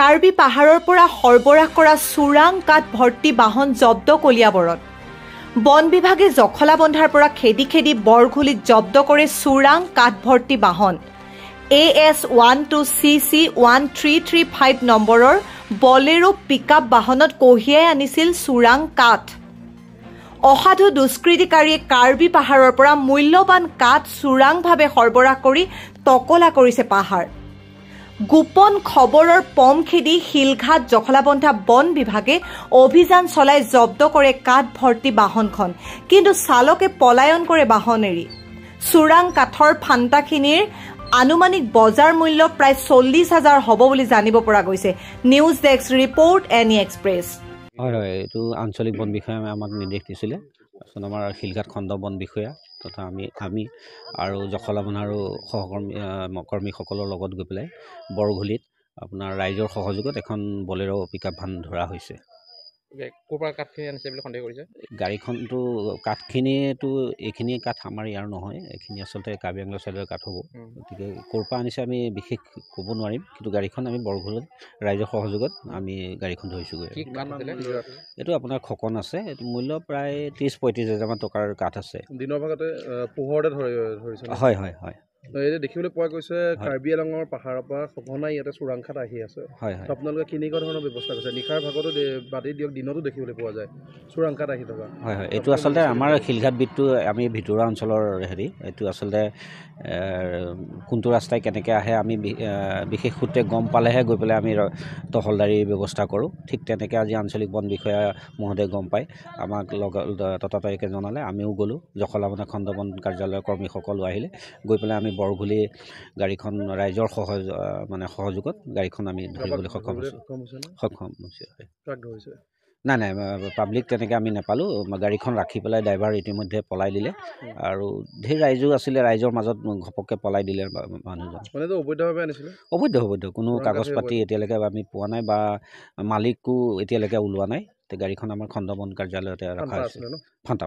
কাৰ্বি পাহাৰৰ পৰা সৰবৰাহ কৰা চোৰাং কাঠ ভৰ্তি বাহন জব্দ কলিয়াবৰত। বন বিভাগে জখলাবন্ধাৰ পৰা খেদি খেদি বৰঘুলিত জব্দ কৰে চোৰাং কাঠ ভৰ্তি বাহন। AS12CC1335 নম্বৰৰ বলেৰো পিকআপ বাহনত কঢ়িয়াই আনিছিল চোৰাং কাঠ। অসাধু দুষ্কৃতিকাৰীয়ে কাৰ্বি পাহাৰৰ পৰা মূল্যৱান কাঠ চোৰাংভাৱে সৰবৰাহ কৰি টকলা কৰিছে পাহাৰ। গোপন খবৰৰ পম খেদি শিলঘাট জখলাবন্ধা বন বিভাগে অভিযান চলাই জব্দ কৰে কাঠ ভৰ্তি বাহনখন, কিন্তু চালকে পলায়ন কৰে বাহন এৰি। চোৰাং কাঠৰ ফান্তাখিনিৰ আনুমানিক বজাৰ মূল্য প্ৰায় 40,000 হ'ব বুলি জানিব পৰা গৈছে। News desk report any express. হয়, এইটো আঞ্চলিক বন বিষয়া আমাক নিৰ্দেশ দিছিলে। আমাৰ শিলঘাট খণ্ড বন বিষয়া তথা আমি আৰু জখলাবন্ধা আৰু কৰ্মীসকলৰ লগত গৈ পেলাই বৰঘুলিত আপোনাৰ ৰাইজৰ সহযোগত এখন বলেৰো পিকআপ ভান ধৰা হৈছে। ক'ৰ পৰা কাঠখিনি আনিছে বুলি সন্দেহ কৰিছে? গাড়ীখনটো কাঠখিনিতো এইখিনি কাঠ আমাৰ ইয়াৰ নহয়, এইখিনি আচলতে কাৰ্বি আংলং ছাইডৰ কাঠ হ'ব। গতিকে ক'ৰ পৰা আনিছে আমি বিশেষ ক'ব নোৱাৰিম, কিন্তু গাড়ীখন আমি বৰঘুলিত ৰাইজৰ সহযোগত আমি গাড়ীখন ধৰিছোঁগৈ। এইটো আপোনাৰ খকন আছে, এইটো মূল্য প্ৰায় 30-35 হাজাৰমান টকাৰ কাঠ আছে। দিনৰ ভাগতে পোহৰতে ধৰিছে। হয়। এতিয়া দেখিবলৈ পোৱা গৈছে কাৰ্বি আংলঙৰ পাহাৰৰ পৰা সঘনাই ইয়াতে চোৰাং কাঠ আহি আছে। হয়। আপোনালোকে কেনেকুৱা ধৰণৰ ব্যৱস্থা কৰিছে? নিশাৰ ভাগতো বাদেই দিয়ক, দিনতো দেখিবলৈ পোৱা যায় চোৰাং কাঠ আহি থকা। হয়, এইটো আচলতে আমাৰ শিলঘাট বিটটো আমি ভিতৰুৱা অঞ্চলৰ এইটো আচলতে কোনটো ৰাস্তাই কেনেকৈ আহে আমি বিশেষ সূত্ৰে গম পালেহে গৈ পেলাই আমি টহলদাৰীৰ ব্যৱস্থা কৰোঁ। ঠিক তেনেকৈ আজি আঞ্চলিক বন বিষয়া মহোদয়ে গম পায়, আমাক ততাতৈয়াকৈ জনালে। আমিও গ'লোঁ, জখলাবন্ধা খণ্ড বন কাৰ্যালয়ৰ কৰ্মীসকলো আহিলে, গৈ পেলাই আমি বৰঘুলি গাড়ীখন ৰাইজৰ সহযোগত গাড়ীখন আমি ধৰিবলৈ সক্ষম হৈছোঁ। নাই, পাব্লিক তেনেকৈ আমি নাপালোঁ। গাড়ীখন ৰাখি পেলাই ড্ৰাইভাৰ ইতিমধ্যে পলাই দিলে, আৰু ঢেৰ ৰাইজো আছিলে, ৰাইজৰ মাজত ঘপককৈ পলাই দিলে মানুহজন। অবৈধভাৱে আনিছিলে? অবৈধ, কোনো কাগজ পাতি এতিয়ালৈকে আমি পোৱা নাই বা মালিকো এতিয়ালৈকে ওলোৱা নাই। গাড়ীখন আমাৰ খণ্ড বন কাৰ্যালয়তে ৰখা আছে। ফান্তা